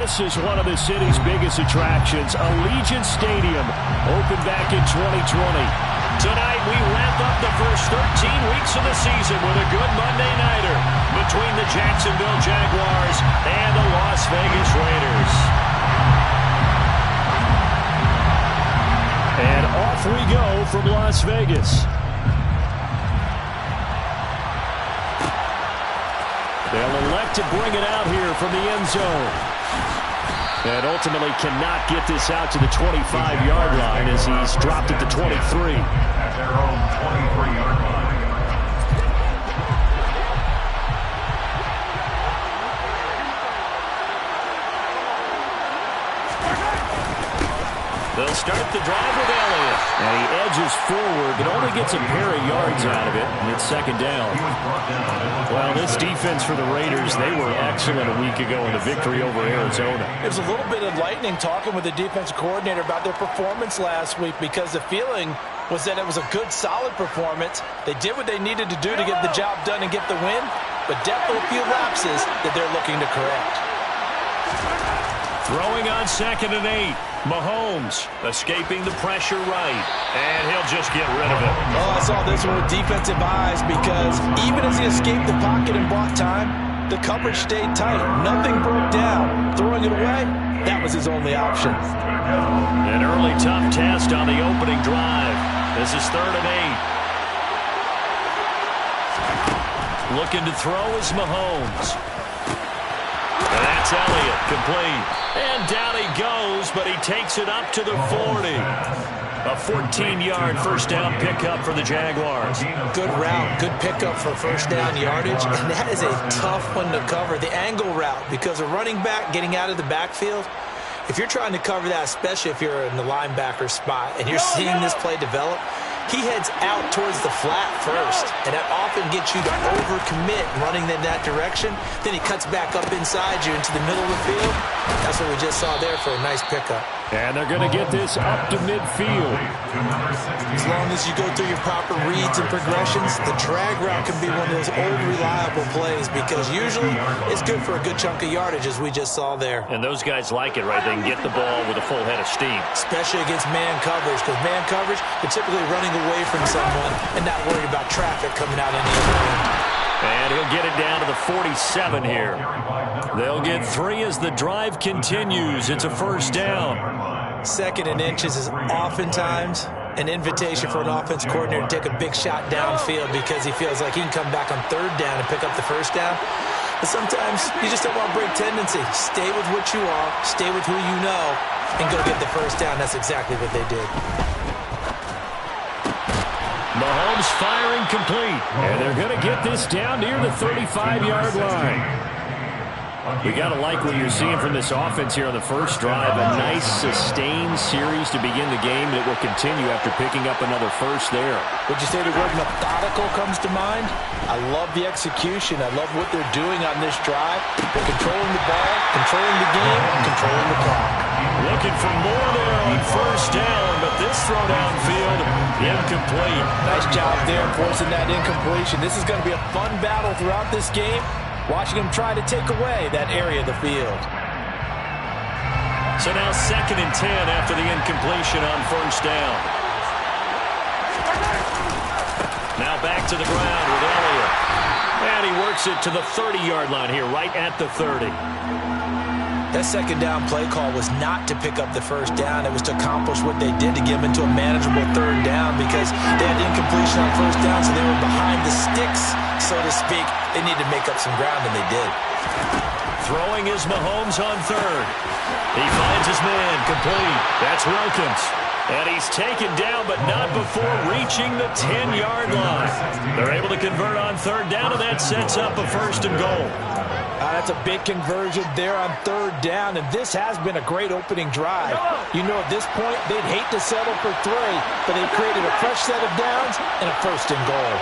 This is one of the city's biggest attractions, Allegiant Stadium, opened back in 2020. Tonight, we wrap up the first 13 weeks of the season with a good Monday nighter between the Jacksonville Jaguars and the Las Vegas Raiders. And off we go from Las Vegas. They'll elect to bring it out here from the end zone. And ultimately cannot get this out to the 25-yard line as he's dropped at the 23. At their own 23-yard line. They'll start the drive with Elliott. And he edges forward, but only gets a pair of yards out of it, and it's second down. Well, this defense for the Raiders, they were excellent a week ago in the victory over Arizona. It was a little bit enlightening talking with the defensive coordinator about their performance last week, because the feeling was that it was a good, solid performance. They did what they needed to do to get the job done and get the win, but definitely a few lapses that they're looking to correct. Throwing on 2nd and 8. Mahomes escaping the pressure right. And he'll just get rid of it. Oh, I saw this one with defensive eyes, because even as he escaped the pocket and bought time, the coverage stayed tight. Nothing broke down. Throwing it away, that was his only option. An early tough test on the opening drive. This is 3rd and 8. Looking to throw is Mahomes. And that's Elliott, complete. And down he goes, but he takes it up to the 40. A 14-yard first down pickup for the Jaguars. Good route, good pickup for first down yardage, and that is a tough one to cover, the angle route, because a running back getting out of the backfield, if you're trying to cover that, especially if you're in the linebacker spot and you're seeing this play develop, he heads out towards the flat first, and that often gets you to overcommit running in that direction. Then he cuts back up inside you into the middle of the field. That's what we just saw there for a nice pickup. And they're going to get this up to midfield. As long as you go through your proper reads and progressions, the drag route can be one of those old reliable plays, because usually it's good for a good chunk of yardage, as we just saw there. And those guys like it, right? They can get the ball with a full head of steam. Especially against man coverage, because man coverage, you're typically running away from someone and not worried about traffic coming out any other end. And he'll get it down to the 47 here. They'll get 3 as the drive continues. It's a first down. 2nd and inches is oftentimes an invitation for an offense coordinator to take a big shot downfield, because he feels like he can come back on 3rd down and pick up the first down. But sometimes you just don't want to break tendency. Stay with what you are, stay with who you know, and go get the first down. That's exactly what they did. Mahomes firing complete. And they're going to get this down near the 35-yard line. We got to like what you're seeing from this offense here on the first drive. A nice, sustained series to begin the game that will continue after picking up another first there. Would you say the word methodical comes to mind? I love the execution. I love what they're doing on this drive. They're controlling the ball, controlling the game, controlling the clock. Looking for more there on first down, but this throw downfield, incomplete. Nice job there forcing that incompletion. This is going to be a fun battle throughout this game, watching him try to take away that area of the field. So now 2nd and 10 after the incompletion on first down. Now back to the ground with Elliott. And he works it to the 30-yard line here, right at the 30. That second down play call was not to pick up the first down. It was to accomplish what they did, to get them into a manageable 3rd down, because they had incompletion on first down, so they were behind the sticks, so to speak. They needed to make up some ground, and they did. Throwing is Mahomes on 3rd. He finds his man, complete. That's Wilkins. And he's taken down, but not before reaching the 10-yard line. They're able to convert on 3rd down, and that sets up a 1st and goal. That's a big conversion there on 3rd down, and this has been a great opening drive. You know, at this point, they'd hate to settle for 3, but they've created a fresh set of downs and a 1st and goal.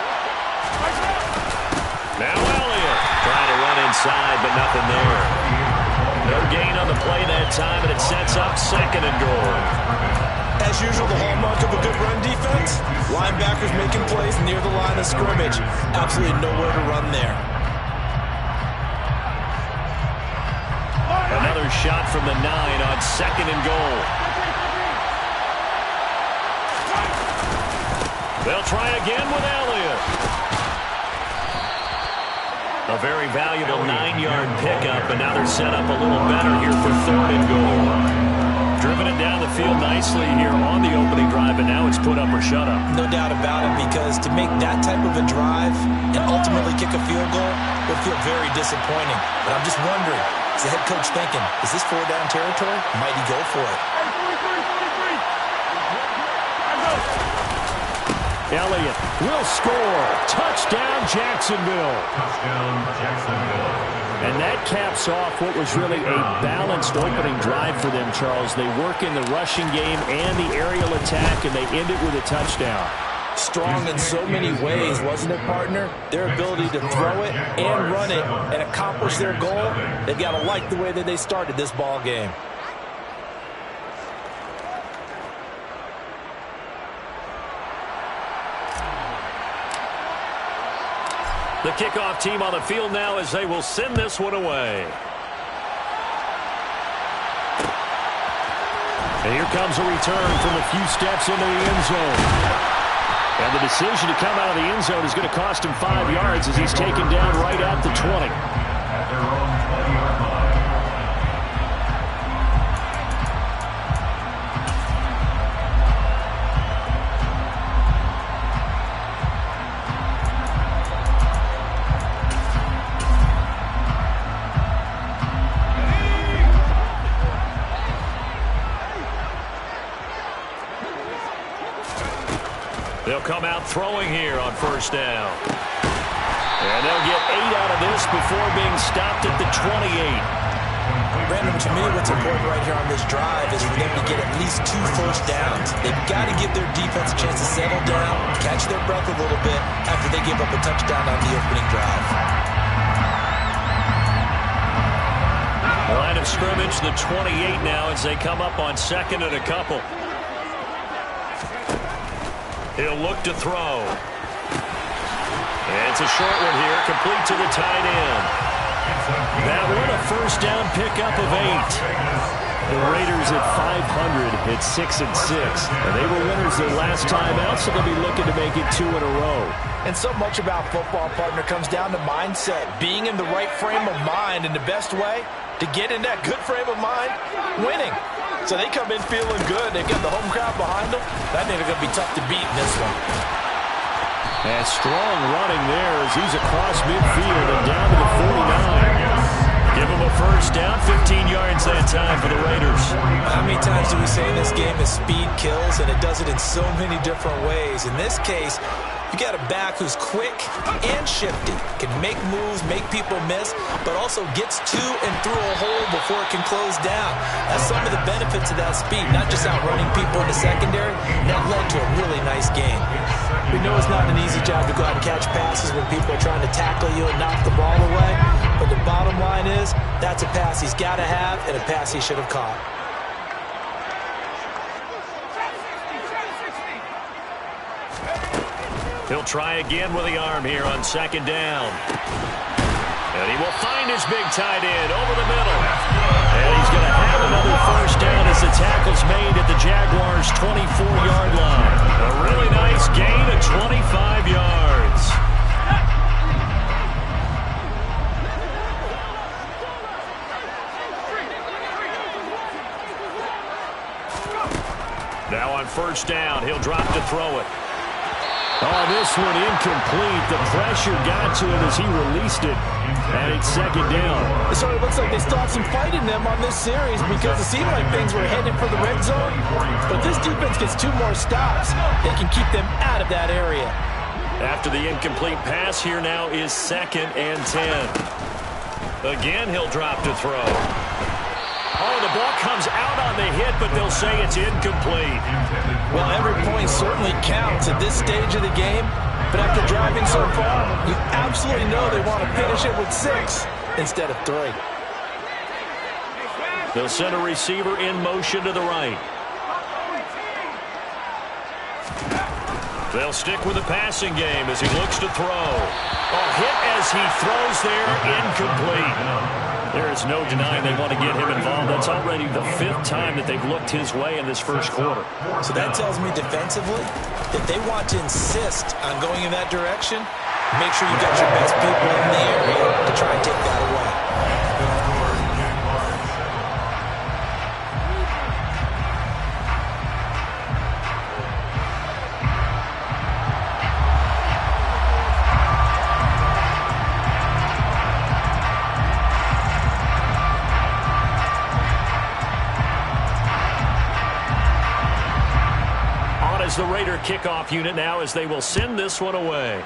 Now Elliott trying to run inside, but nothing there. No gain on the play that time, and it sets up 2nd and goal. As usual, the hallmark of a good run defense, linebackers making plays near the line of scrimmage. Absolutely nowhere to run there. Another Another shot from the 9 on 2nd and goal. They'll try again with Elliott. A very valuable 9-yard pickup, and now they're set up a little better here for 3rd and goal. Driven it down the field nicely here on the opening drive, and now it's put up or shut up. No doubt about it, because to make that type of a drive and ultimately kick a field goal would feel very disappointing. But I'm just wondering, is the head coach thinking, is this 4-down territory? Might he go for it? Elliott will score. Touchdown, Jacksonville. Touchdown, Jacksonville. And that caps off what was really a balanced opening drive for them, Charles. They work in the rushing game and the aerial attack, and they end it with a touchdown. Strong in so many ways, wasn't it, partner? Their ability to throw it and run it and accomplish their goal, they've got to like the way that they started this ball game. The kickoff team on the field now as they will send this one away. And here comes a return from a few steps into the end zone. And the decision to come out of the end zone is going to cost him 5 yards as he's taken down right at the 20. At their own 20-yard line. They'll come out throwing here on 1st down. And they'll get 8 out of this before being stopped at the 28. Brandon, to me, what's important right here on this drive is for them to get at least 2 first downs. They've got to give their defense a chance to settle down, catch their breath a little bit after they give up a touchdown on the opening drive. Line of scrimmage, the 28 now as they come up on 2nd and a couple. He'll look to throw. And it's a short one here, complete to the tight end. That one a 1st down pickup of 8. The Raiders at 500 at 6-6. And they were winners their last time out, so they'll be looking to make it 2 in a row. And so much about football, partner, comes down to mindset. Being in the right frame of mind, and the best way to get in that good frame of mind, winning. So they come in feeling good. They've got the home crowd behind them. That nigga going to be tough to beat in this one. And strong running there as he's across midfield and down to the 49. Give him a 1st down, 15 yards that time for the Raiders. How many times do we say in this game is speed kills, and it does it in so many different ways. In this case, you got a back who's quick and shifty, can make moves, make people miss, but also gets to and through a hole before it can close down. That's some of the benefits of that speed, not just outrunning people in the secondary. That led to a really nice game. We know it's not an easy job to go out and catch passes when people are trying to tackle you and knock the ball away, but the bottom line is that's a pass he's got to have and a pass he should have caught. He'll try again with the arm here on 2nd down. And he will find his big tight end over the middle. And he's going to have another 1st down as the tackle's made at the Jaguars' 24-yard line. A really nice gain of 25 yards. Now on 1st down, he'll drop to throw it. Oh, this one incomplete. The pressure got to him as he released it. And it's 2nd down. It sort of looks like they stopped some fight in them on this series because it seemed like things were headed for the red zone. But this defense gets 2 more stops. They can keep them out of that area. After the incomplete pass, here now is 2nd and 10. Again, he'll drop to throw. Oh, the ball comes out on the hit, but they'll say it's incomplete. Well, every point certainly counts at this stage of the game. But after driving so far, you absolutely know they want to finish it with 6 instead of 3. They'll send a receiver in motion to the right. They'll stick with the passing game as he looks to throw. Oh, hit as he throws there, incomplete. There is no denying they want to get him involved. That's already the 5th time that they've looked his way in this first quarter. So that tells me defensively that they want to insist on going in that direction. Make sure you got your best people in the area to try and take that away. The Raider kickoff unit now as they will send this one away.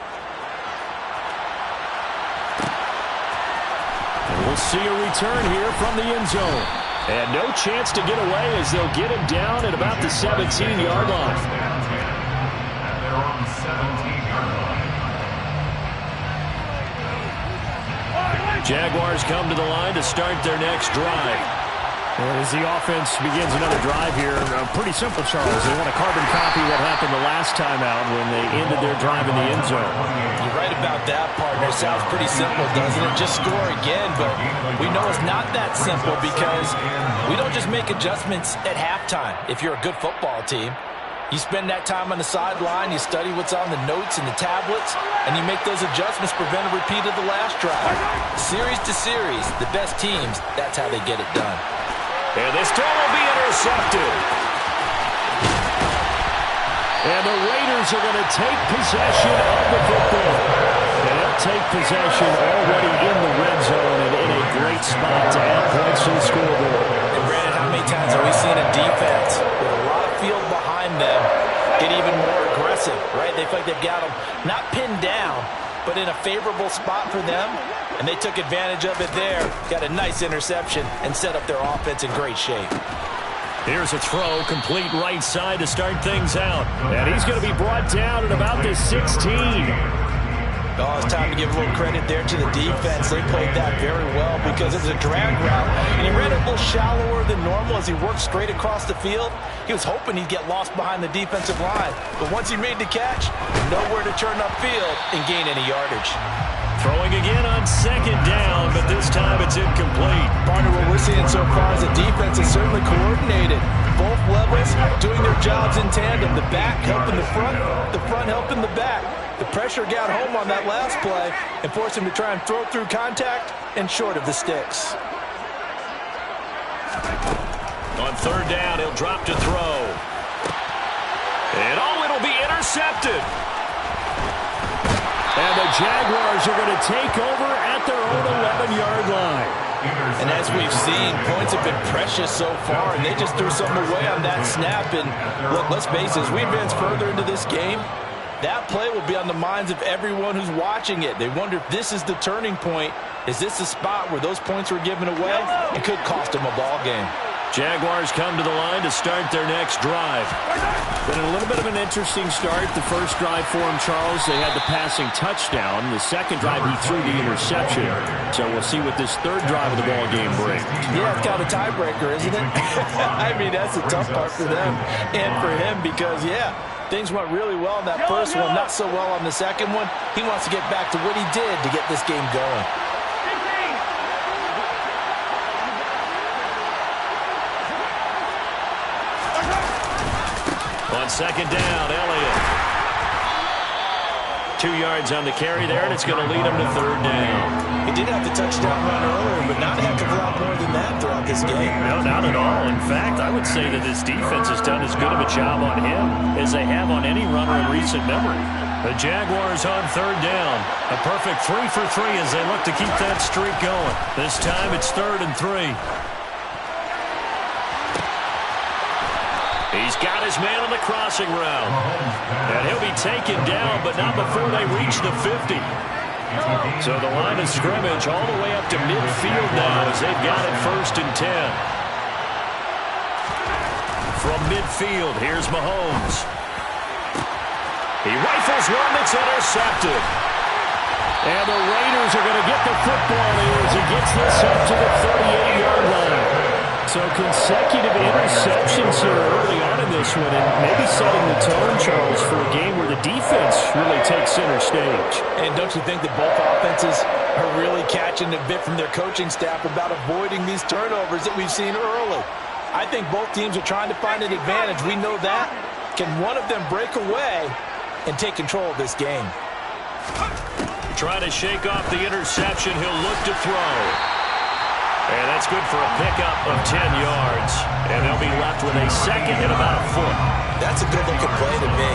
And we'll see a return here from the end zone. And no chance to get away as they'll get him down at about the 17-yard line. And they're on the 17-yard line. Jaguars come to the line to start their next drive. As the offense begins another drive here, pretty simple, Charles. They want to carbon copy what happened the last time out when they ended their drive in the end zone. You're right about that, partner. Sounds pretty simple, doesn't it? Just score again, but we know it's not that simple because we don't just make adjustments at halftime. If you're a good football team, you spend that time on the sideline, you study what's on the notes and the tablets, and you make those adjustments, prevent a repeat of the last drive. Series to series, the best teams, that's how they get it done. And this throw will be intercepted. And the Raiders are going to take possession of the football. And they'll take possession already in the red zone and in a great spot to add points to the scoreboard. And Brandon, how many times have we seen a defense with a lot of field behind them get even more aggressive, right? They feel like they've got them not pinned down, but in a favorable spot for them. And they took advantage of it there. Got a nice interception and set up their offense in great shape. Here's a throw, complete right side to start things out. And he's going to be brought down at about the 16. Oh, it's time to give a little credit there to the defense. They played that very well because it was a drag route. And he ran it a little shallower than normal as he worked straight across the field. He was hoping he'd get lost behind the defensive line. But once he made the catch, nowhere to turn upfield and gain any yardage. Throwing again on second down, but this time it's incomplete. Partner, what we're seeing so far is the defense is certainly coordinated. Both levels doing their jobs in tandem. The back helping the front helping the back. The pressure got home on that last play and forced him to try and throw through contact and short of the sticks. On third down, he'll drop to throw. And it'll be intercepted. And the Jaguars are going to take over at their own 11-yard line. And as we've seen, points have been precious so far, and they just threw something away on that snap. And look, let's face it, as we advance further into this game, that play will be on the minds of everyone who's watching it. They wonder if this is the turning point. Is this the spot where those points were given away? It could cost them a ball game. Jaguars come to the line to start their next drive. Been a little bit of an interesting start. The first drive for him, Charles, they had the passing touchdown. The second drive, he threw the interception. So we'll see what this third drive of the ball game brings. Yeah, it's kind of a tiebreaker, isn't it? I mean, that's the tough part for them and for him because, yeah, things went really well in that first one, not so well on the second one. He wants to get back to what he did to get this game going. On second down, Elliott. 2 yards on the carry there, and it's going to lead him to third down. He did have the touchdown run earlier, but not a heck of a lot more than that throughout this game. No, not at all. In fact, I would say that this defense has done as good of a job on him as they have on any runner in recent memory. The Jaguars on third down. A perfect 3 for 3 as they look to keep that streak going. This time it's 3rd and 3. He's got his man on the crossing route. And he'll be taken down, but not before they reach the 50. So the line of scrimmage all the way up to midfield now as they've got it 1st and 10. From midfield, here's Mahomes. He rifles one that's intercepted. And the Raiders are going to get the football here as he gets this up to the 38-yard line. So consecutive interceptions here early on in this one, and maybe setting the tone, Charles, for a game where the defense really takes center stage. And don't you think that both offenses are really catching the bit from their coaching staff about avoiding these turnovers that we've seen early. I think both teams are trying to find an advantage. We know that. Can one of them break away and take control of this game? Trying to shake off the interception. He'll look to throw. And that's good for a pickup of 10 yards. And they'll be left with a second and about a foot. That's a good-looking play to me.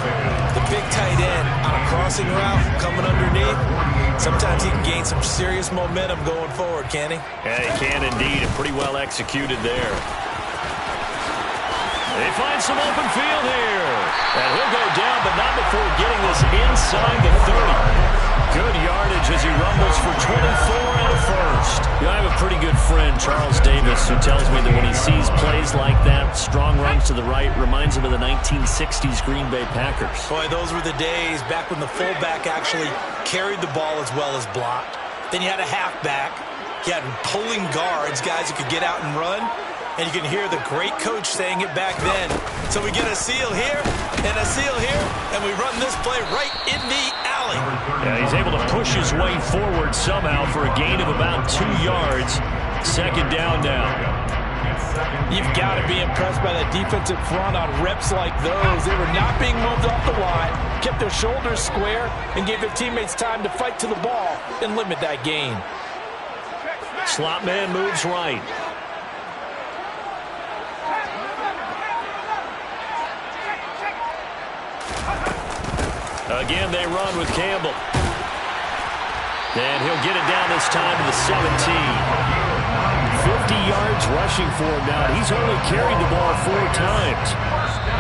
The big tight end on a crossing route coming underneath. Sometimes he can gain some serious momentum going forward, can he? Yeah, he can indeed, and pretty well executed there. They find some open field here. And he'll go down, but not before getting this inside the 30. Good yardage as he rumbles for 24 and a first. I have a pretty good friend, Charles Davis, who tells me that when he sees plays like that, strong runs to the right, reminds him of the 1960s Green Bay Packers. Boy, those were the days back when the fullback actually carried the ball as well as blocked. Then you had a halfback. You had pulling guards, guys who could get out and run. And you can hear the great coach saying it back then. So we get a seal here and a seal here, and we run this play right in the alley. Yeah, he's able to push his way forward somehow for a gain of about 2 yards. Second down now. You've got to be impressed by that defensive front on reps like those. They were not being moved off the line, kept their shoulders square, and gave their teammates time to fight to the ball and limit that gain. Slot man moves right. Again, they run with Campbell. And he'll get it down this time to the 17. 50 yards rushing for him now. He's only carried the ball 4 times.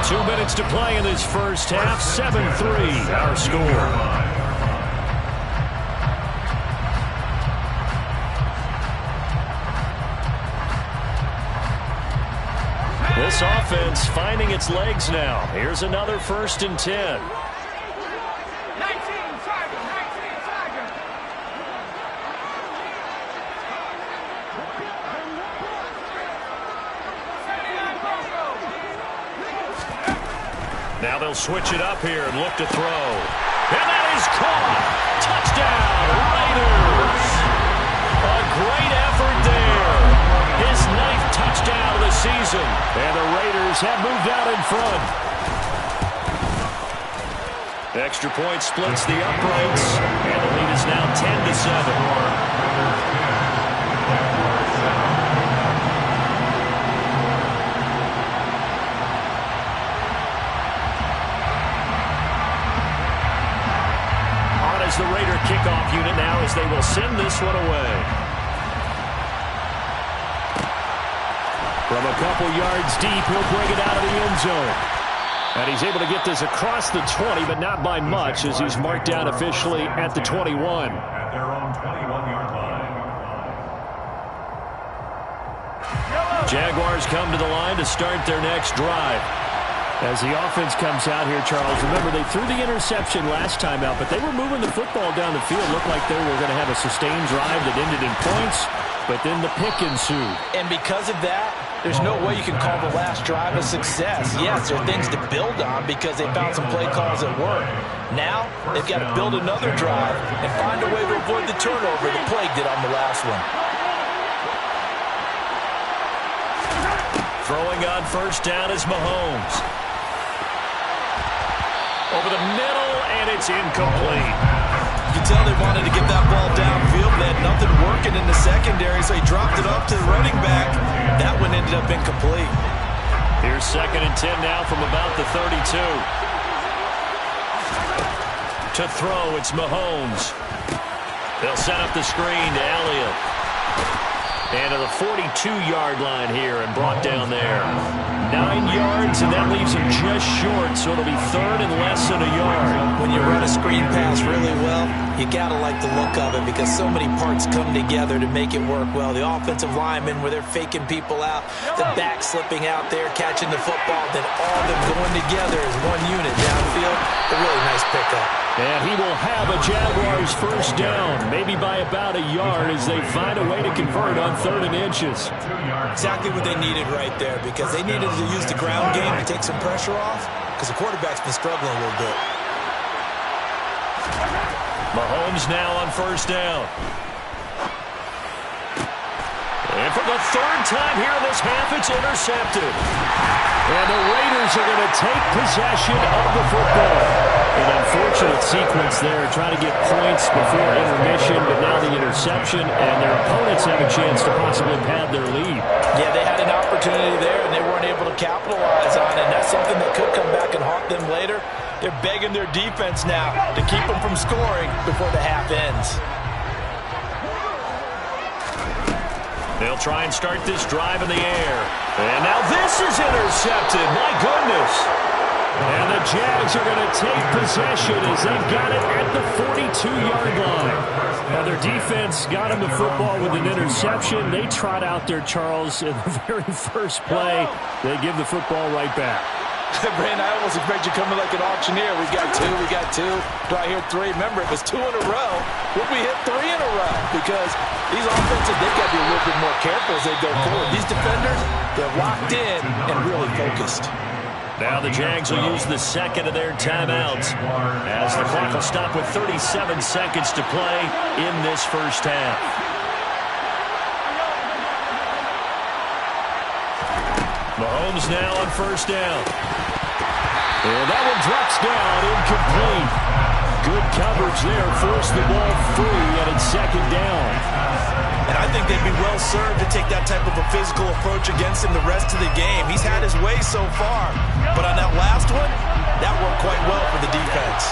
2 minutes to play in this first half. 7-3 our score. This offense finding its legs now. Here's another 1st and 10. Now they'll switch it up here and look to throw. And that is caught. Touchdown, Raiders. A great effort there. His 9th touchdown of the season. And the Raiders have moved out in front. The extra point splits the uprights. And the lead is now 10-7. The Raider kickoff unit now as they will send this one away. From a couple yards deep, he'll bring it out of the end zone. And he's able to get this across the 20, but not by much as he's marked down officially at the 21. At their own 21-yard line. Jaguars come to the line to start their next drive. As the offense comes out here, Charles, remember they threw the interception last time out, but they were moving the football down the field. Looked like they were going to have a sustained drive that ended in points, but then the pick ensued. And because of that, there's no way you can call the last drive a success. Yes, there are things to build on because they found some play calls that work. Now, they've got to build another drive and find a way to avoid the turnover that plagued it on the last one. Throwing on 1st down is Mahomes. Over the middle, and it's incomplete. You can tell they wanted to get that ball downfield. They had nothing working in the secondary, so he dropped it up to the running back. That one ended up incomplete. Here's 2nd and 10 now from about the 32. To throw, it's Mahomes. They'll set up the screen to Elliott. And to the 42-yard line here and brought down there. 9 yards, and that leaves him just short, so it'll be 3rd and less than a yard. When you run a screen pass really well, you got to like the look of it because so many parts come together to make it work well. The offensive linemen, where they're faking people out, the back slipping out there, catching the football, then all of them going together as one unit downfield. A really nice pickup. And he will have a Jaguars 1st down, maybe by about a yard as they find a way to convert on 3rd and inches. Exactly what they needed right there because they needed to use the ground game to take some pressure off because the quarterback's been struggling a little bit. Mahomes now on 1st down. And for the third time here in this half, it's intercepted. And the Raiders are going to take possession of the football. An unfortunate sequence there, trying to get points before intermission, but now the interception, and their opponents have a chance to possibly pad their lead. Yeah, they had an opportunity there, and they weren't able to capitalize on it, and that's something that could come back and haunt them later. They're begging their defense now to keep them from scoring before the half ends. They'll try and start this drive in the air. And now this is intercepted. My goodness. And the Jags are going to take possession as they've got it at the 42-yard line. Now their defense got them the football with an interception. They trot out there, Charles, in the very first play. They give the football right back. Brandon, I almost expect you coming like an auctioneer. We got two. Do I hear three? Remember, if it's 2 in a row, would we hit 3 in a row? Because these offenses, they've got to be a little bit more careful as they go forward. These defenders, they're locked in and really focused. Now the Jags will use the second of their timeouts as the clock will stop with 37 seconds to play in this first half. Mahomes now on first down. And that one drops down, incomplete. Good coverage there, forced the ball free, and it's second down. And I think they'd be well served to take that type of a physical approach against him the rest of the game. He's had his way so far, but on that last one, that worked quite well for the defense.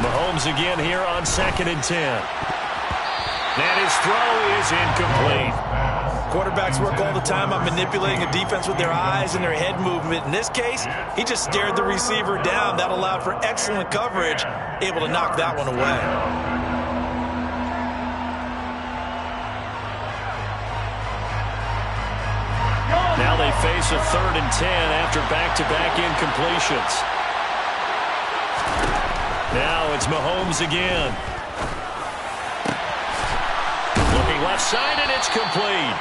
Mahomes again here on 2nd and 10. And his throw is incomplete. Quarterbacks work all the time on manipulating a defense with their eyes and their head movement. In this case, he just stared the receiver down. That allowed for excellent coverage, able to knock that one away. Now they face a 3rd and 10 after back-to-back incompletions. Now it's Mahomes again. Looking left side, and it's complete.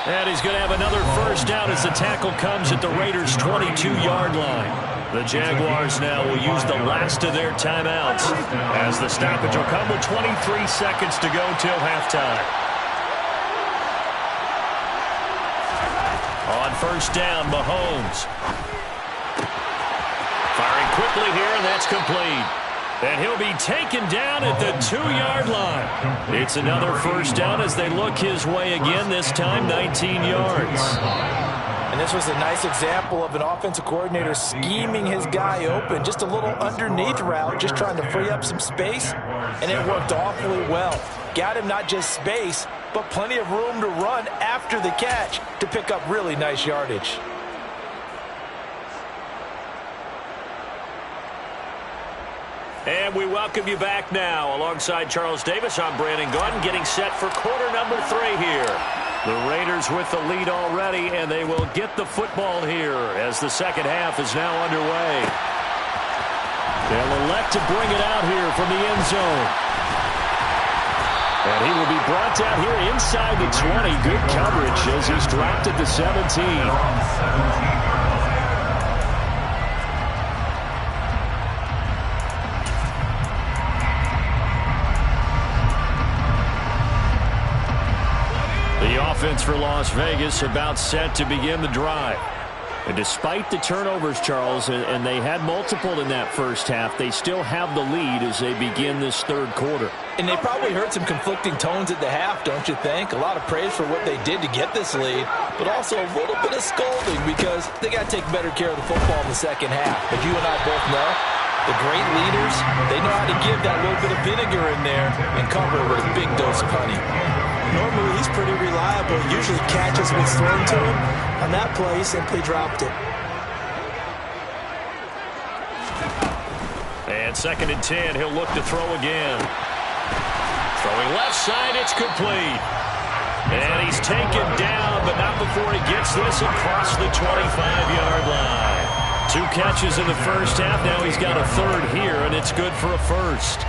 And he's going to have another first down as the tackle comes at the Raiders' 22-yard line. The Jaguars now will use the last of their timeouts as the stoppage will come with 23 seconds to go till halftime. On first down, Mahomes. Firing quickly here, and that's complete. And he'll be taken down at the 2-yard line. It's another first down as they look his way again, this time 19 yards. And this was a nice example of an offensive coordinator scheming his guy open. Just a little underneath route, just trying to free up some space. And it worked awfully well. Got him not just space, but plenty of room to run after the catch to pick up really nice yardage. And we welcome you back now. Alongside Charles Davis, I'm Brandon Gunn, getting set for quarter number 3 here. The Raiders with the lead already, and they will get the football here as the second half is now underway. They'll elect to bring it out here from the end zone. And he will be brought down here inside the 20. Good coverage as he's dropped at the 17. Offense for Las Vegas about set to begin the drive. And despite the turnovers, Charles, and they had multiple in that first half, they still have the lead as they begin this third quarter. And they probably heard some conflicting tones at the half, don't you think? A lot of praise for what they did to get this lead, but also a little bit of scolding because they got to take better care of the football in the second half. But you and I both know the great leaders, they know how to give that little bit of vinegar in there and cover it with a big dose of honey. Normally, he's pretty reliable. Usually catches what's thrown to him. On that play, he simply dropped it. And 2nd and 10, he'll look to throw again. Throwing left side, it's complete. And he's taken down, but not before he gets this across the 25-yard line. 2 catches in the first half. Now he's got a third here, and it's good for a first.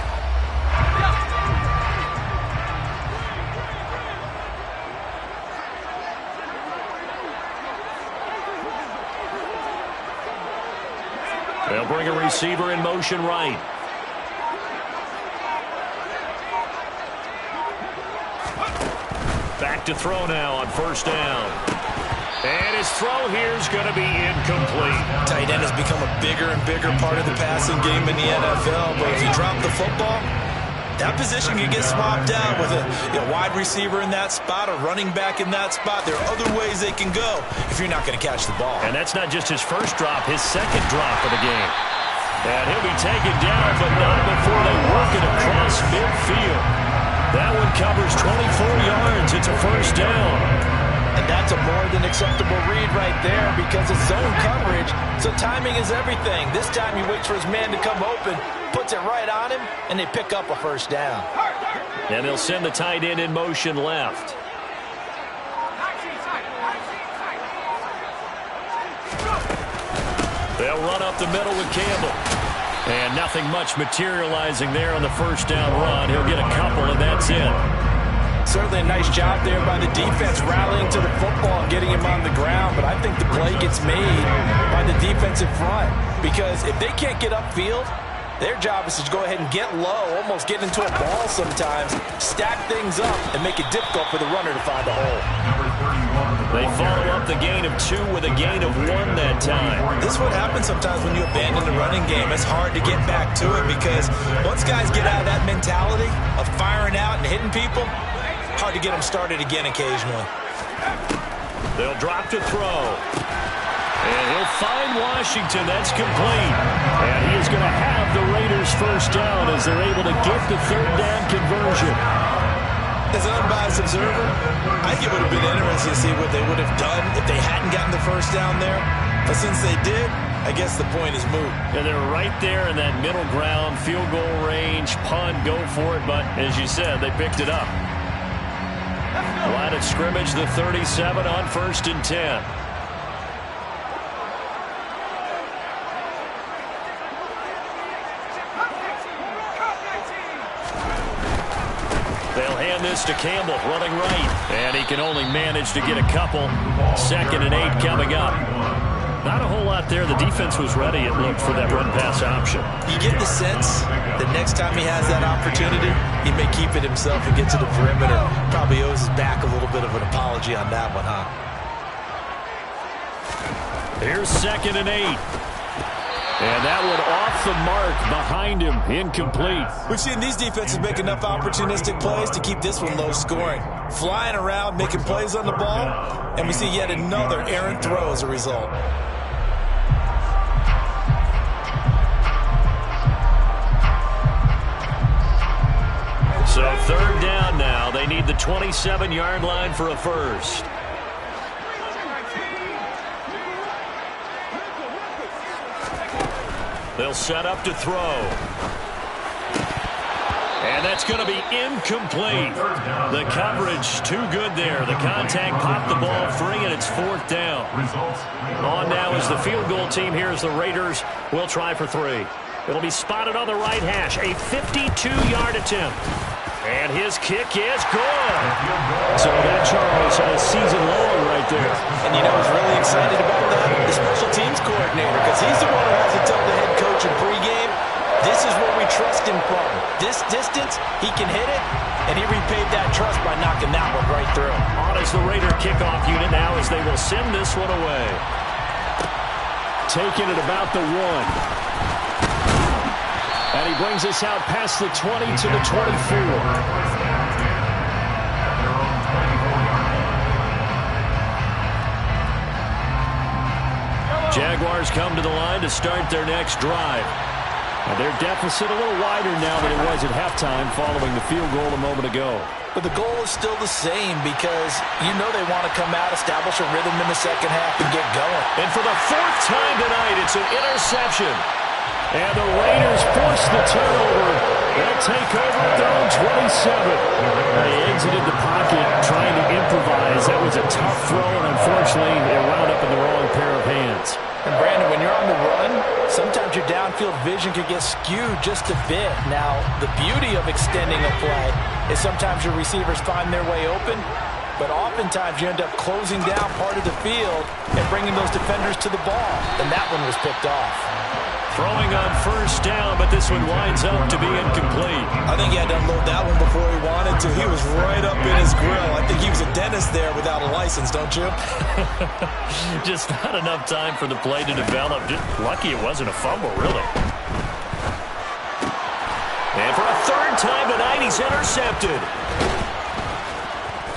They'll bring a receiver in motion right. Back to throw now on first down. And his throw here is going to be incomplete. Tight end has become a bigger and bigger part of the passing game in the NFL, but if you drop the football, that position can get swapped out with a wide receiver in that spot, a running back in that spot. There are other ways they can go if you're not going to catch the ball. And that's not just his first drop, his second drop of the game. And he'll be taken down, but not before they work it across midfield. That one covers 24 yards. It's a first down. And that's a more than acceptable read right there because it's zone coverage, so timing is everything. This time he waits for his man to come open, puts it right on him, and they pick up a first down. And they'll send the tight end in motion left. They'll run up the middle with Campbell. And nothing much materializing there on the first down run. He'll get a couple, and that's it. Certainly a nice job there by the defense rallying to the football and getting him on the ground, but I think the play gets made by the defensive front because if they can't get upfield, their job is to go ahead and get low, almost get into a ball sometimes, stack things up, and make it difficult for the runner to find a hole. They follow up the gain of 2 with a gain of 1 that time. This is what happens sometimes when you abandon the running game. It's hard to get back to it because once guys get out of that mentality of firing out and hitting people, hard to get them started again occasionally. They'll drop to throw. And he'll find Washington. That's complete. And he is going to have the Raiders first down as they're able to get the third down conversion. As an unbiased observer, I think it would have been interesting to see what they would have done if they hadn't gotten the first down there. But since they did, I guess the point is moot. And they're right there in that middle ground, field goal range, punt, go for it. But as you said, they picked it up. Line of scrimmage, the 37 on 1st and 10. They'll hand this to Campbell, running right. And he can only manage to get a couple. 2nd and 8 coming up. Not a whole lot there. The defense was ready, it looked, for that run-pass option. You get the sense that next time he has that opportunity, he may keep it himself and get to the perimeter. Probably owes his back a little bit of an apology on that one, huh? Here's 2nd and 8. And that one off the mark behind him, incomplete. We've seen these defenses make enough opportunistic plays to keep this one low scoring. Flying around, making plays on the ball, and we see yet another errant throw as a result. So 3rd down now. They need the 27-yard line for a first. They'll set up to throw. And that's going to be incomplete. The coverage too good there. The contact popped the ball free, and it's 4th down. On now is the field goal team here as the Raiders will try for 3. It'll be spotted on the right hash. A 52-yard attempt. And his kick is good. So that, Charles, a season low right there. And you know who's really excited about that? The special teams coordinator, because he's the one who has to tell the head coach in pregame, this is where we trust him from. This distance, he can hit it, and he repaid that trust by knocking that one right through. On is the Raider kickoff unit now as they will send this one away. Taking it about the 1. And he brings us out past the 20 to the 24. Jaguars come to the line to start their next drive. And their deficit a little wider now than it was at halftime following the field goal a moment ago. But the goal is still the same because you know they want to come out, establish a rhythm in the second half, and get going. And for the 4th time tonight, it's an interception. And the Raiders force the turnover. They'll take over at their own 27. They exited the pocket trying to improvise. That was a tough throw, and unfortunately, it wound up in the wrong pair of hands. And Brandon, when you're on the run, sometimes your downfield vision can get skewed just a bit. Now, the beauty of extending a play is sometimes your receivers find their way open, but oftentimes you end up closing down part of the field and bringing those defenders to the ball, and that one was picked off. Throwing on 1st down, but this one winds up to be incomplete. I think he had to unload that one before he wanted to. He was right up in his grill. I think he was use a dentist there without a license, don't you? Just not enough time for the play to develop. Just lucky it wasn't a fumble, really. And for a third time tonight, he's intercepted.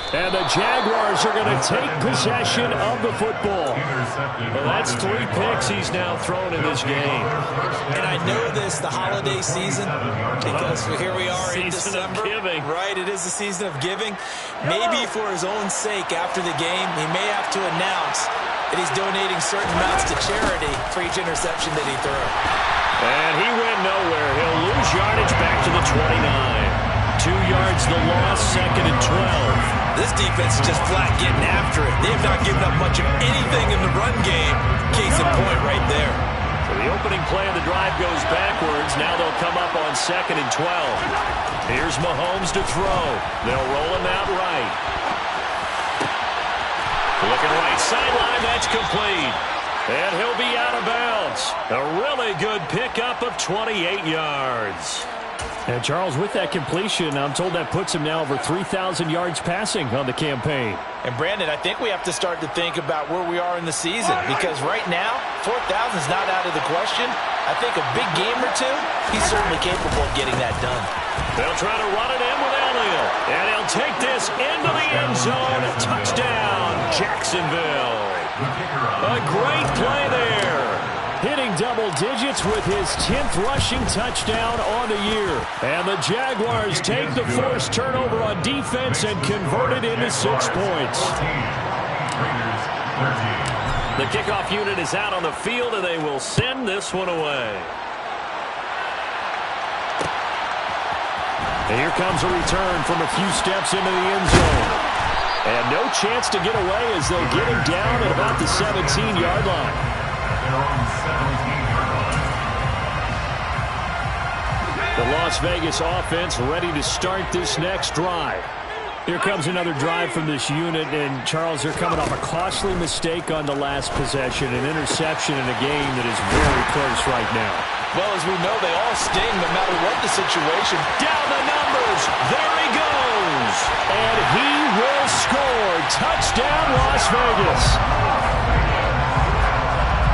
And the Jaguars are going to take possession of the football. Well, that's 3 picks he's now thrown in this game. And I know this, the holiday season, because here we are in December. Season of giving. Right, it is the season of giving. Maybe for his own sake after the game, he may have to announce that he's donating certain amounts to charity for each interception that he threw. And he went nowhere. He'll lose yardage back to the 29. 2 yards the loss, 2nd and 12. This defense is just flat getting after it. They have not given up much of anything in the run game. Case in point right there. So the opening play of the drive goes backwards. Now they'll come up on 2nd and 12. Here's Mahomes to throw. They'll roll him out right. Looking right sideline, that's complete. And he'll be out of bounds. A really good pickup of 28 yards. And Charles, with that completion, I'm told that puts him now over 3,000 yards passing on the campaign. And Brandon, I think we have to start to think about where we are in the season, because right now, 4,000 is not out of the question. I think a big game or two, he's certainly capable of getting that done. They'll try to run it in with Elliott. And he'll take this into the end zone. A touchdown, Jacksonville. A great play there. Hitting double digits with his 10th rushing touchdown on the year. And the Jaguars take the forced turnover on defense and convert it into 6 points. The kickoff unit is out on the field, and they will send this one away. And here comes a return from a few steps into the end zone. And no chance to get away as they'll get him down at about the 17-yard line. The Las Vegas offense ready to start this next drive. Here comes another drive from this unit, and Charles, they're coming off a costly mistake on the last possession, an interception in a game that is very close right now. Well, as we know, they all sting no matter what the situation. Down the numbers. There he goes. And he will score. Touchdown, Las Vegas.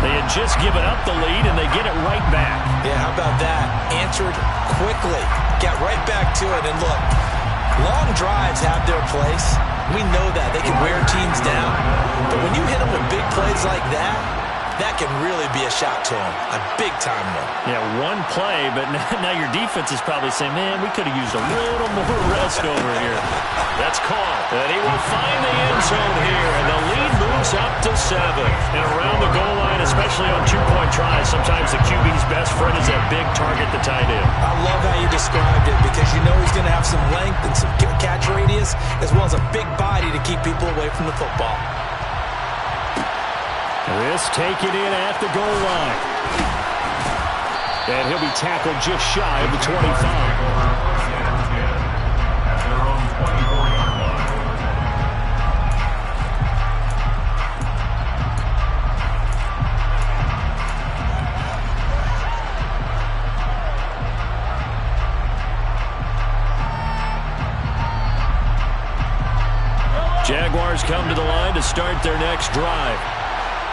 They had just given up the lead, and they get it right back. Yeah, how about that? Answered quickly. Got right back to it. And look, long drives have their place. We know that. They can wear teams down. But when you hit them with big plays like that, that can really be a shot to them. A big-time one. Yeah, one play, but now your defense is probably saying, man, we could have used a little more rest over here. That's caught. And he will find the end zone here, and the lead moves up to 7. And around the goal line, especially on 2-point tries, sometimes the QB's best friend is that big target, the tight end. I love how you described it, because you know he's going to have some length and some catch radius, as well as a big body to keep people away from the football. This taken in at the goal line. And he'll be tackled just shy of the 25. Jaguars come to the line to start their next drive.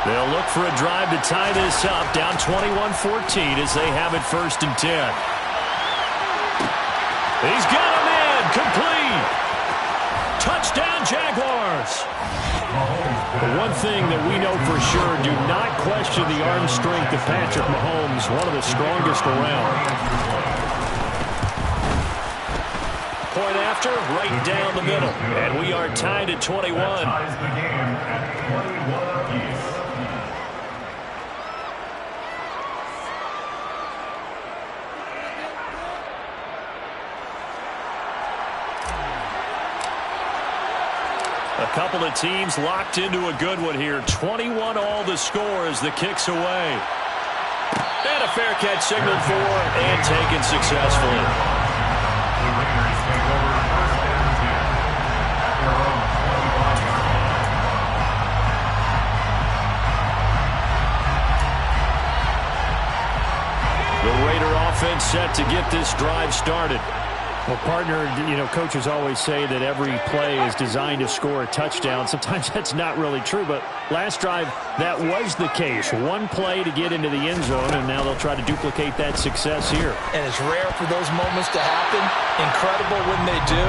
They'll look for a drive to tie this up, down 21-14 as they have it 1st and 10. He's got him in, complete. Touchdown, Jaguars. The one thing that we know for sure, do not question the arm strength of Patrick Mahomes, one of the strongest around. Point after, right down the middle. And we are tied at 21. A couple of teams locked into a good one here. 21 all the score as the kick's away. And a fair catch signaled for and taken successfully. The Raider offense set to get this drive started. Well, partner, coaches always say that every play is designed to score a touchdown. Sometimes that's not really true, but last drive, that was the case. One play to get into the end zone, and now they'll try to duplicate that success here. And it's rare for those moments to happen. Incredible when they do.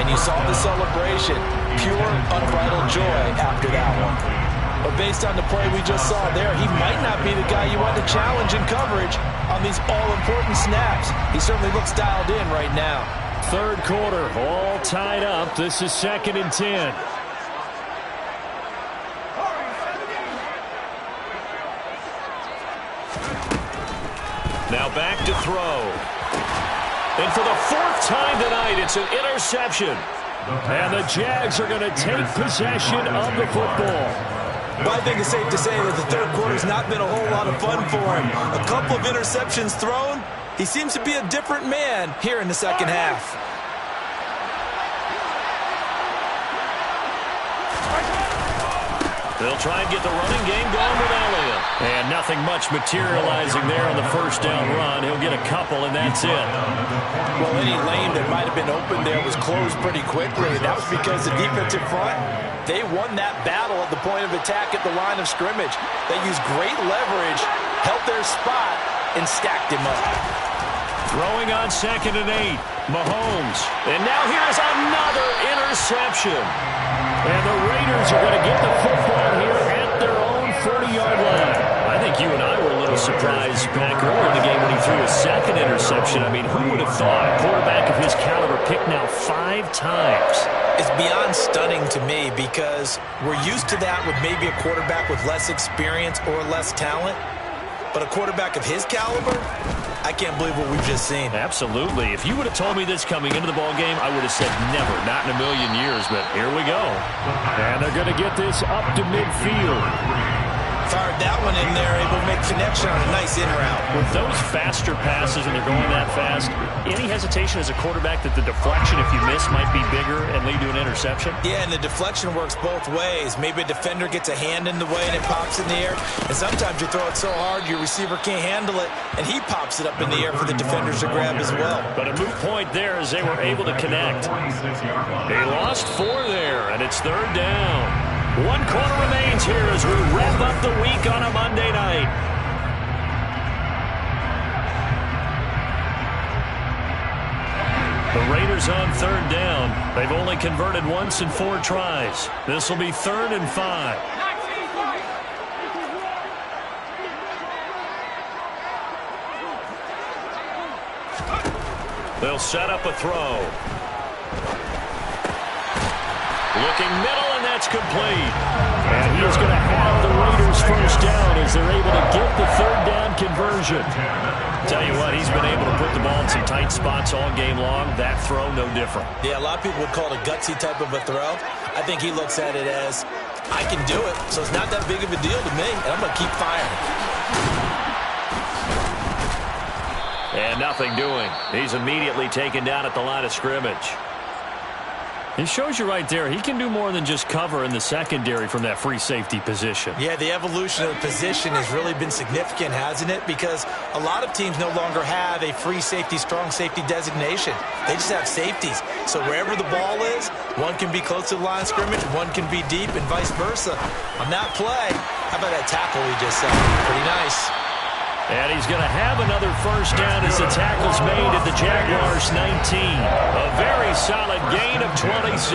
And you saw the celebration. Pure, unbridled joy after that one. But based on the play we just saw there, he might not be the guy you want to challenge in coverage on these all-important snaps. He certainly looks dialed in right now. Third quarter, all tied up. This is 2nd and 10. Now back to throw. And for the 4th time tonight, it's an interception. And the Jags are going to take possession of the football. But I think it's safe to say that the third quarter's not been a whole lot of fun for him. A couple of interceptions thrown. He seems to be a different man here in the second half. They'll try and get the running game going with Elliott. And nothing much materializing there on the first down run. He'll get a couple, and that's it. Well, any lane that might have been open there was closed pretty quickly. That was because the defensive front, they won that battle at the point of attack at the line of scrimmage. They used great leverage, held their spot, and stacked him up. Throwing on 2nd and 8. Mahomes. And now here's another interception. And the Raiders are going to get the football here at their own 40-yard line. I think you and I were a little surprised back earlier in the game when he threw a second interception. I mean, who would have thought a quarterback of his caliber picked now 5 times? It's beyond stunning to me because we're used to that with maybe a quarterback with less experience or less talent. But a quarterback of his caliber, I can't believe what we've just seen. Absolutely. If you would have told me this coming into the ballgame, I would have said never, not in a million years, but here we go. And they're going to get this up to midfield. Fired that one in there, able to make connection on a nice in route. With those faster passes and they're going that fast, any hesitation as a quarterback that the deflection, if you miss, might be bigger and lead to an interception? Yeah, and the deflection works both ways. Maybe a defender gets a hand in the way and it pops in the air. And sometimes you throw it so hard your receiver can't handle it, and he pops it up in the air for the defenders to grab as well. But a moot point there as they were able to connect. They lost 4 there, and it's 3rd down. 1 quarter remains here as we wrap up the week on a Monday night. The Raiders on 3rd down. They've only converted once in 4 tries. This will be 3rd and 5. They'll set up a throw. Looking middle, and that's complete. And he is going to have the Raiders first down as they're able to get the 3rd down conversion. Tell you what, he's been able to put the ball in some tight spots all game long. That throw, no different. Yeah, a lot of people would call it a gutsy type of a throw. I think he looks at it as, I can do it, so it's not that big of a deal to me, and I'm going to keep firing. And nothing doing. He's immediately taken down at the line of scrimmage. It shows you right there, he can do more than just cover in the secondary from that free safety position. Yeah, the evolution of the position has really been significant, hasn't it? Because a lot of teams no longer have a free safety, strong safety designation. They just have safeties. So wherever the ball is, one can be close to the line of scrimmage, one can be deep, and vice versa. On that play, how about that tackle we just saw? Pretty nice. And he's going to have another first down as the tackle's made at the Jaguars' 19. A very solid gain of 27.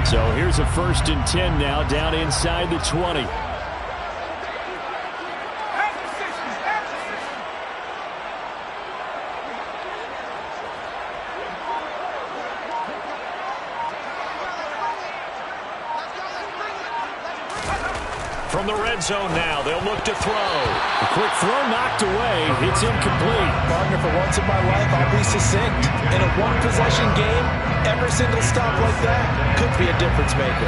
So here's a 1st and 10 now, down inside the 20. From the red zone now, they'll look to throw. A quick throw knocked away. It's incomplete. Partner, for once in my life, I'll be succinct. In a one-possession game, every single stop like that could be a difference maker.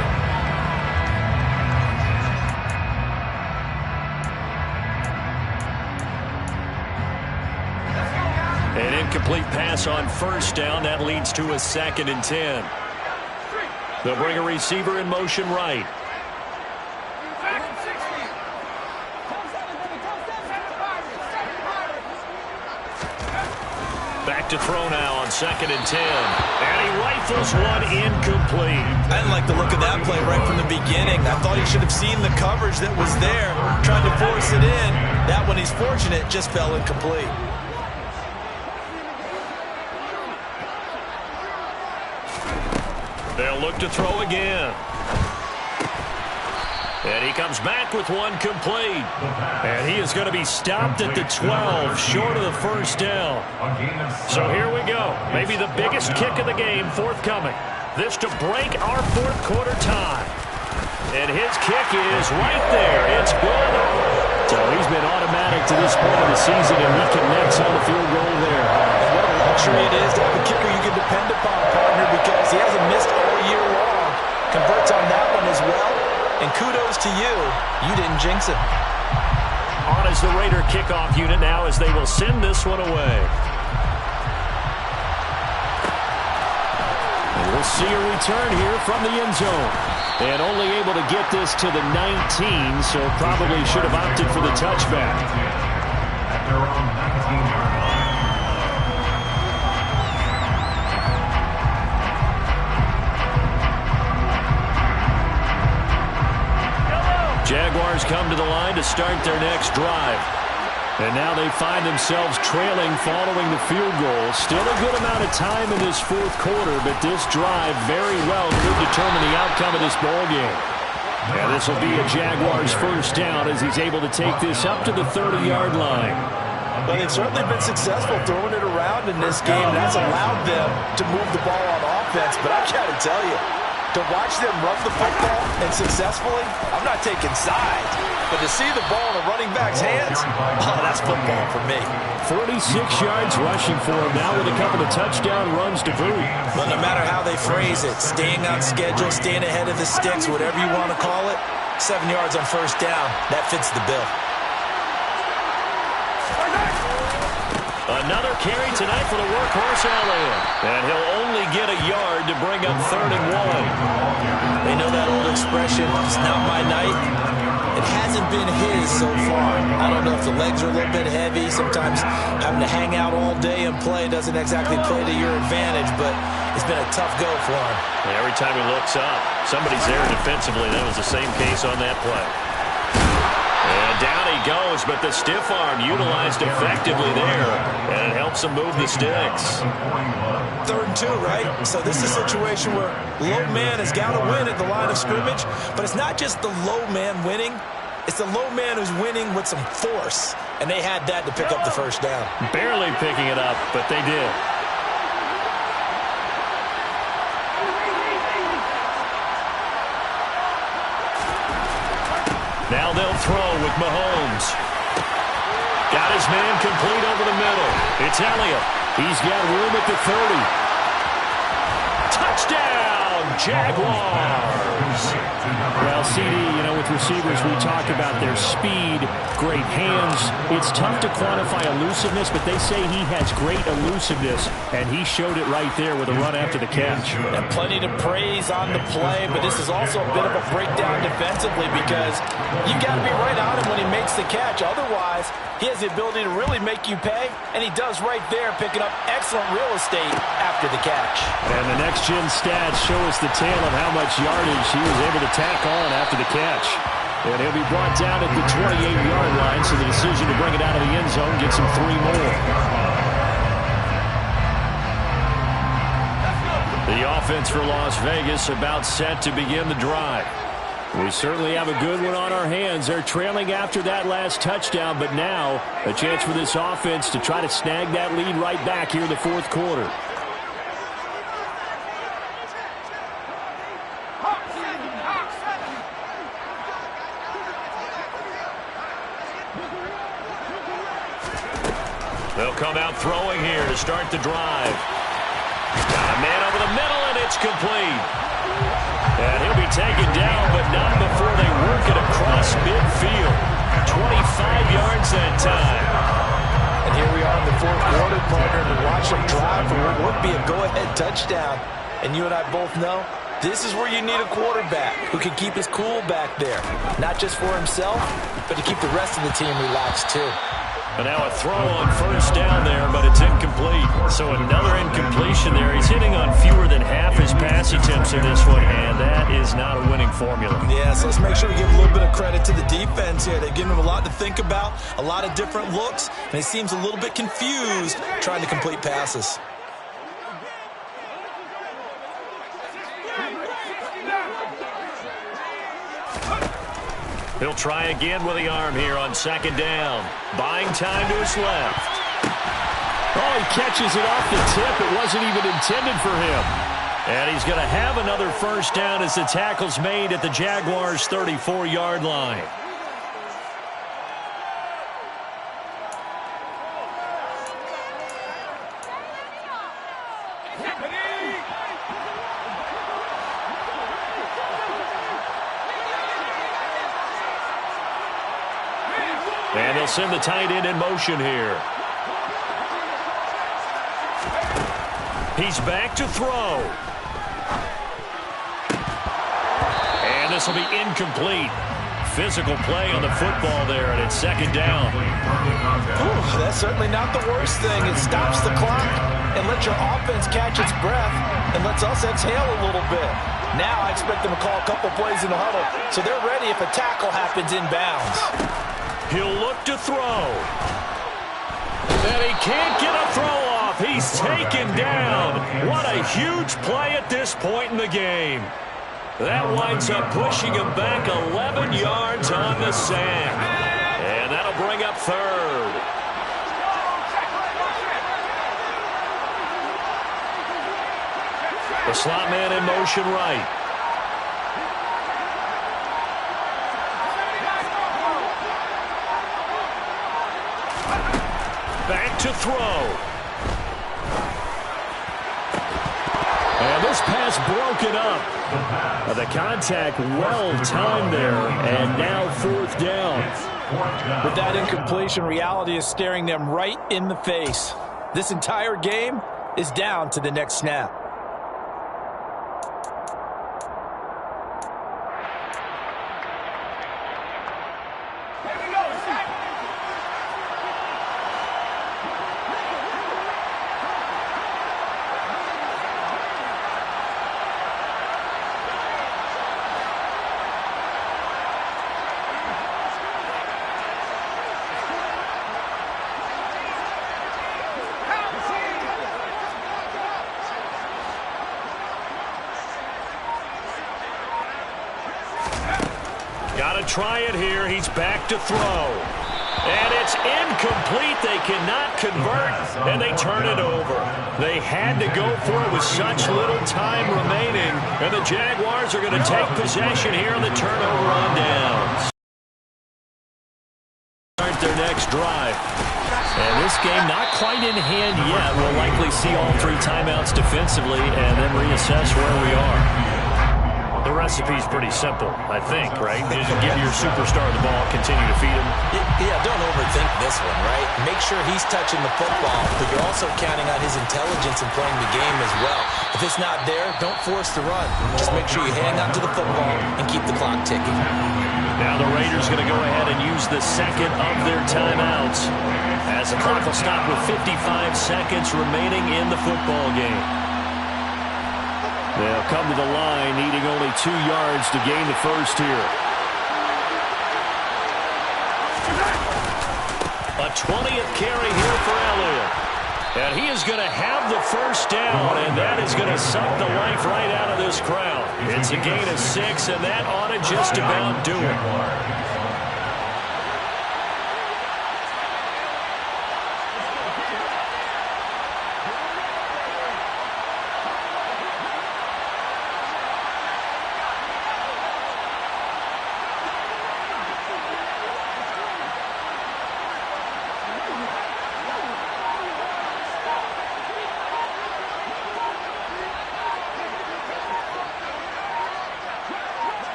An incomplete pass on first down. That leads to a 2nd and 10. They'll bring a receiver in motion right. Back to throw now on 2nd and 10. And he rifles one incomplete. I didn't like the look of that play right from the beginning. I thought he should have seen the coverage that was there, trying to force it in. That one, he's fortunate, just fell incomplete. They'll look to throw again. And he comes back with one complete. And he is going to be stopped at the 12, short of the first down. So here we go. Maybe the biggest kick of the game forthcoming. This to break our fourth quarter tie. And his kick is right there. It's good. So he's been automatic to this point of the season, and he connects on the field goal there. And what a luxury it is to have a kicker you can depend upon, partner, because he hasn't missed all year long. Converts on that one as well. And kudos to you. You didn't jinx it. On is the Raider kickoff unit now as they will send this one away. And we'll see a return here from the end zone. And only able to get this to the 19, so probably should have opted for the touchback. At their own 19-yard line. Jaguars come to the line to start their next drive. And now they find themselves trailing following the field goal. Still a good amount of time in this fourth quarter, but this drive very well could determine the outcome of this ball game. And this will be a Jaguars first down as he's able to take this up to the 30-yard line. But they've certainly been successful throwing it around in this game. That's allowed them to move the ball on offense. But I got to tell you, to watch them run the football and successfully, I'm not taking sides, but to see the ball in a running back's hands, oh, that's football for me. 46 yards rushing for him now with a couple of touchdown runs to boot. Well, no matter how they phrase it, staying on schedule, staying ahead of the sticks, whatever you want to call it, 7 yards on first down, that fits the bill. Another carry tonight for the workhorse Elliott. And he'll only get a yard to bring up 3rd and 1. They know that old expression, it's not my night. It hasn't been his so far. I don't know if the legs are a little bit heavy. Sometimes having to hang out all day and play doesn't exactly play to your advantage, but it's been a tough go for him. And every time he looks up, somebody's there defensively. That was the same case on that play. And down he goes, but the stiff arm utilized effectively there, and it helps him move the sticks. 3rd and 2, right? So this is a situation where low man has got to win at the line of scrimmage, but it's not just the low man winning. It's the low man who's winning with some force, and they had that to pick up the first down. Barely picking it up, but they did. Now they'll throw with Mahomes. Got his man complete over the middle. It's Elliott. He's got room at the 30. Touchdown, Jaguars. Well, CD, you know, with receivers, we talk about their speed, great hands. It's tough to quantify elusiveness, but they say he has great elusiveness, and he showed it right there with a run after the catch. And plenty to praise on the play, but this is also a bit of a breakdown defensively because you got to be right on him when he makes the catch. Otherwise, he has the ability to really make you pay, and he does right there, picking up excellent real estate after the catch. And the next-gen stats show us the tail of how much yardage he was able to tack on after the catch. And he'll be brought down at the 28-yard line, so the decision to bring it out of the end zone gets him 3 more. The offense for Las Vegas about set to begin the drive. We certainly have a good one on our hands. They're trailing after that last touchdown, but now a chance for this offense to try to snag that lead right back here in the fourth quarter. They'll come out throwing here to start the drive. Got a man over the middle, and it's complete. And he'll be taken down, but not before they work it across midfield. 25 yards that time. And here we are in the fourth quarter, partner, to watch them drive for what would be a go-ahead touchdown. And you and I both know This is where you need a quarterback who can keep his cool back there. Not just for himself, but to keep the rest of the team relaxed too. And now a throw on first down there, but it's incomplete. So another incompletion there. He's hitting on fewer than half his pass attempts in this one, and that is not a winning formula. Yeah, so let's make sure we give a little bit of credit to the defense here. They've given him a lot to think about, a lot of different looks, and he seems a little bit confused trying to complete passes. He'll try again with the arm here on second down. Buying time to his left. Oh, he catches it off the tip. It wasn't even intended for him. And he's going to have another first down as the tackle's made at the Jaguars' 34-yard line. And they'll send the tight end in motion here. He's back to throw. And this will be incomplete. Physical play on the football there, and it's second down. Ooh, that's certainly not the worst thing. It stops the clock and lets your offense catch its breath and lets us exhale a little bit. Now I expect them to call a couple plays in the huddle, so they're ready if a tackle happens inbounds. He'll look to throw. And he can't get a throw off. He's taken down. What a huge play at this point in the game. That winds up pushing him back 11 yards on the sack. And that'll bring up third. The slot man in motion right. Back to throw. And this pass broken up. The contact well timed there, and now fourth down. With that incompletion, reality is staring them right in the face. This entire game is down to the next snap. Got to try it here. He's back to throw. And it's incomplete. They cannot convert, and they turn it over. They had to go for it with such little time remaining, and the Jaguars are going to take possession here on the turnover on downs. Start their next drive. And this game not quite in hand yet. We'll likely see all three timeouts defensively and then reassess where we are. The recipe's pretty simple, I think, right? Just give your superstar the ball, continue to feed him. Yeah, don't overthink this one, right? Make sure he's touching the football, but you're also counting on his intelligence in playing the game as well. If it's not there, don't force the run. Just make sure you hang on to the football and keep the clock ticking. Now the Raiders going to go ahead and use the second of their timeouts as the clock will stop with 55 seconds remaining in the football game. They'll come to the line needing only 2 yards to gain the first here. A 20th carry here for Elliott. And he is going to have the first down, and that is going to suck the life right out of this crowd. It's a gain of 6, and that ought to just about do it.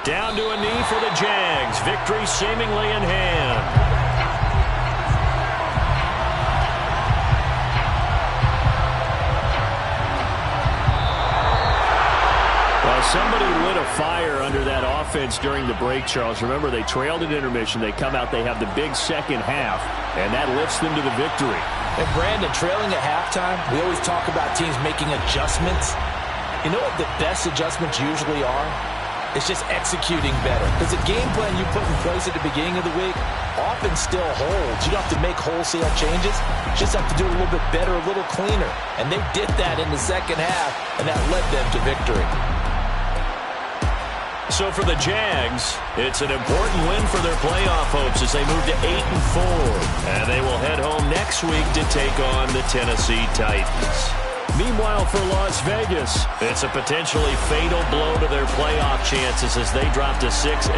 Down to a knee for the Jags. Victory seemingly in hand. offense during the break, Charles. Remember, they trailed at intermission. They come out, they have the big second half, and that lifts them to the victory. And Brandon, trailing at halftime, we always talk about teams making adjustments. You know what the best adjustments usually are? It's just executing better. Because the game plan you put in place at the beginning of the week often still holds. You don't have to make wholesale changes. You just have to do it a little bit better, a little cleaner. And they did that in the second half, and that led them to victory. So for the Jags, it's an important win for their playoff hopes as they move to 8-4. And they will head home next week to take on the Tennessee Titans. Meanwhile, for Las Vegas, it's a potentially fatal blow to their playoff chances as they drop to 6-7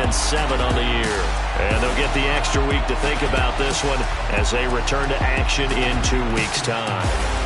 on the year. And they'll get the extra week to think about this one as they return to action in 2 weeks' time.